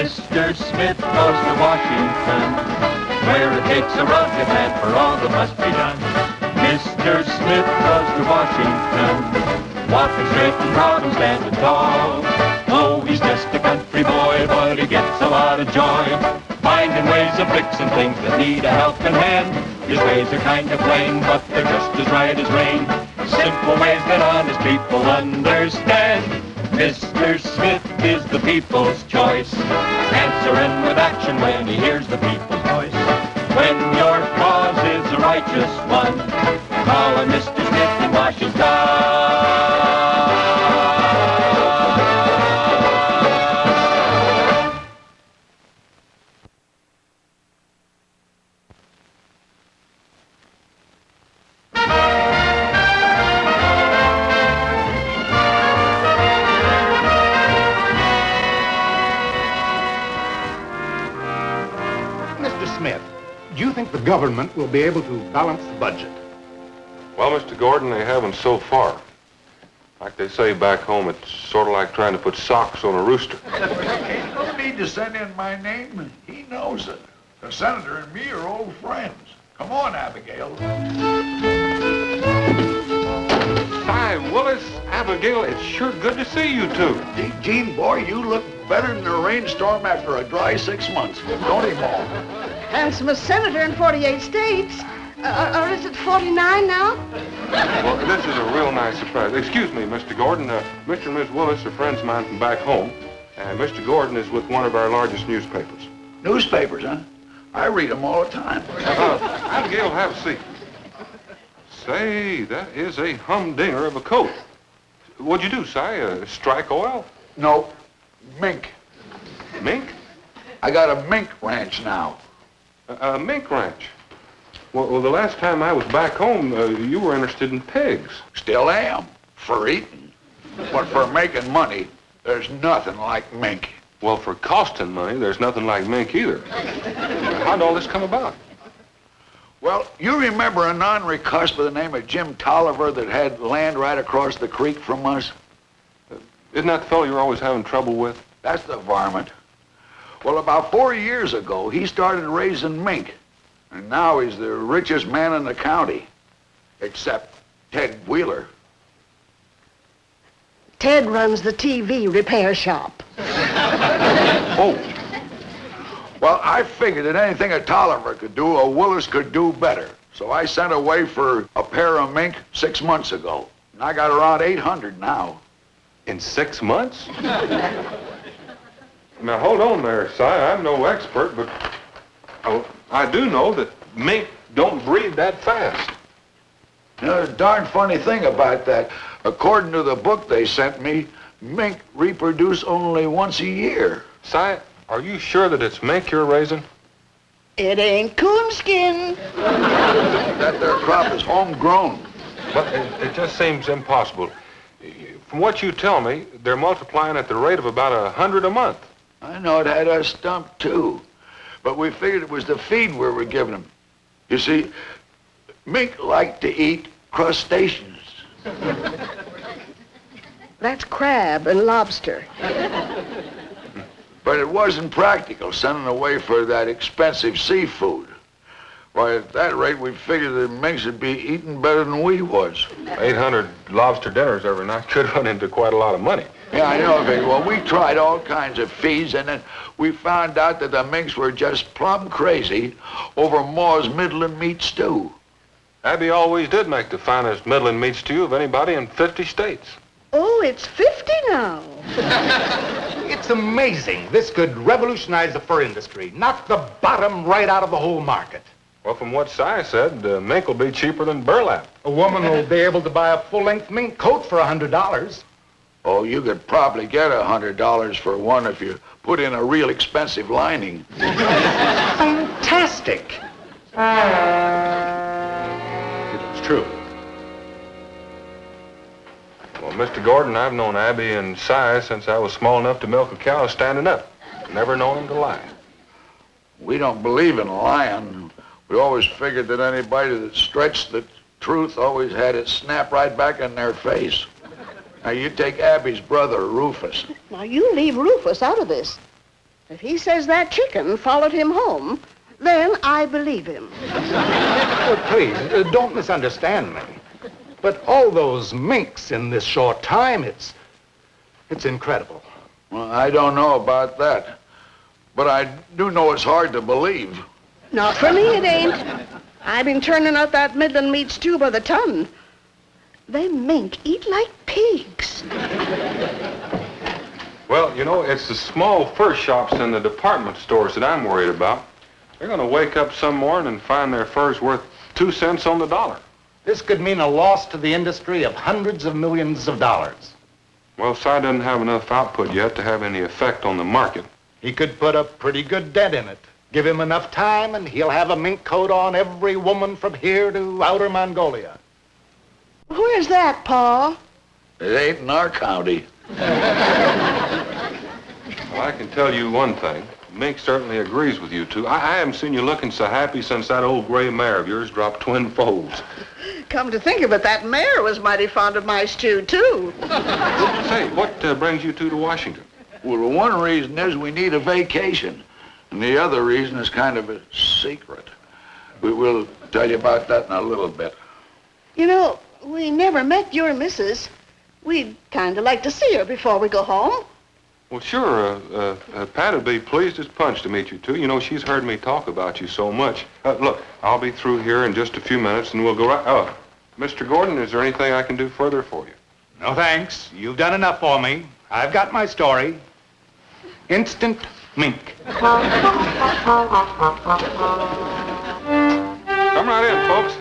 Mr. Smith goes to Washington, where it takes a rugged man for all that must be done. Mr. Smith goes to Washington, walking straight and proud and standing tall. Oh, he's just a country boy, but he gets a lot of joy, finding ways of fixing things that need a helping hand. His ways are kind of plain, but they're just as right as rain. Simple ways that honest people understand. Mr. Smith is the people's choice, answering with action when he hears the people's voice. When your cause is a righteous one, call on Mr. Smith in Washington. Do you think the government will be able to balance the budget? Well, Mr. Gordon, they haven't so far. Like they say back home, it's sort of like trying to put socks on a rooster. Ain't no need to send in my name. He knows it. The senator and me are old friends. Come on, Abigail. Hi, Willis, Abigail, it's sure good to see you two. Gene, boy, you look better than a rainstorm after a dry 6 months. Don't he, Ma? Handsomest senator in 48 states. Or is it 49 now? Well, this is a real nice surprise. Excuse me, Mr. Gordon. Mr. and Miss Willis are friends of mine from back home. And Mr. Gordon is with one of our largest newspapers. Newspapers, huh? I read them all the time. Abigail, have a seat. Say, that is a humdinger of a coat. What'd you do, Si? Strike oil? No, mink. Mink? I got a mink ranch now. A mink ranch? Well, the last time I was back home, you were interested in pigs. Still am, for eating. But for making money, there's nothing like mink. Well, for costing money, there's nothing like mink either. How'd all this come about? Well, you remember a non-recuss by the name of Jim Tolliver that had land right across the creek from us? Isn't that the fellow you're always having trouble with? That's the varmint. Well, about 4 years ago, he started raising mink. And now he's the richest man in the county. Except Ted Wheeler. Ted runs the TV repair shop. Oh. Well, I figured that anything a Tolliver could do, a Willis could do better. So I sent away for a pair of mink 6 months ago. And I got around 800 now. In 6 months? Now, hold on there, Si. I'm no expert, but I do know that mink don't breed that fast. You know, the darn funny thing about that, according to the book they sent me, mink reproduce only once a year. Si, are you sure that it's mink you're raising? It ain't coonskin. That their crop is homegrown. But it just seems impossible. From what you tell me, they're multiplying at the rate of about 100 a month. I know it had us stumped, too. But we figured it was the feed we were giving them. You see, mink like to eat crustaceans. That's crab and lobster. But it wasn't practical sending away for that expensive seafood. Why, at that rate, we figured the minks would be eating better than we was. 800 lobster dinners every night could run into quite a lot of money. Yeah, I know, Vic. Well, we tried all kinds of feeds, and then we found out that the minks were just plumb crazy over Ma's middling meat stew. Abby always did make the finest middling meat stew of anybody in 50 states. Oh, it's 50 now. It's amazing. This could revolutionize the fur industry, knock the bottom right out of the whole market. Well, from what Si said, mink will be cheaper than burlap. A woman will be able to buy a full-length mink coat for $100. Oh, you could probably get $100 for one if you put in a real expensive lining. Fantastic. It's true. Well, Mr. Gordon, I've known Abby and Si since I was small enough to milk a cow standing up. Never known them to lie. We don't believe in lying. We always figured that anybody that stretched the truth always had it snap right back in their face. Now, you take Abby's brother, Rufus. Now, you leave Rufus out of this. If he says that chicken followed him home, then I believe him. Please, don't misunderstand me. But all those minks in this short time, it's incredible. Well, I don't know about that. But I do know it's hard to believe. Not for me, it ain't. I've been turning out that Midland meat stew by the ton. Them mink eat like pigs. Well, you know, it's the small fur shops in the department stores that I'm worried about. They're going to wake up some morning and find their fur's worth 2 cents on the dollar. This could mean a loss to the industry of hundreds of millions of dollars. Well, Si doesn't have enough output yet to have any effect on the market. He could put a pretty good dent in it. Give him enough time, and he'll have a mink coat on every woman from here to outer Mongolia. Where's that, Pa? It ain't in our county. Well, I can tell you one thing. Mink certainly agrees with you two. I haven't seen you looking so happy since that old gray mare of yours dropped twin foals. Come to think of it, that mayor was mighty fond of my stew, too. Say, what brings you two to Washington? Well, one reason is we need a vacation. And the other reason is kind of a secret. We will tell you about that in a little bit. You know, we never met your missus. We'd kind of like to see her before we go home. Well, sure. Pat would be pleased as punch to meet you two. You know, she's heard me talk about you so much. Look, I'll be through here in just a few minutes, and we'll go right... Oh, Mr. Gordon, is there anything I can do further for you? No thanks. You've done enough for me. I've got my story. Instant mink. Come right in, folks.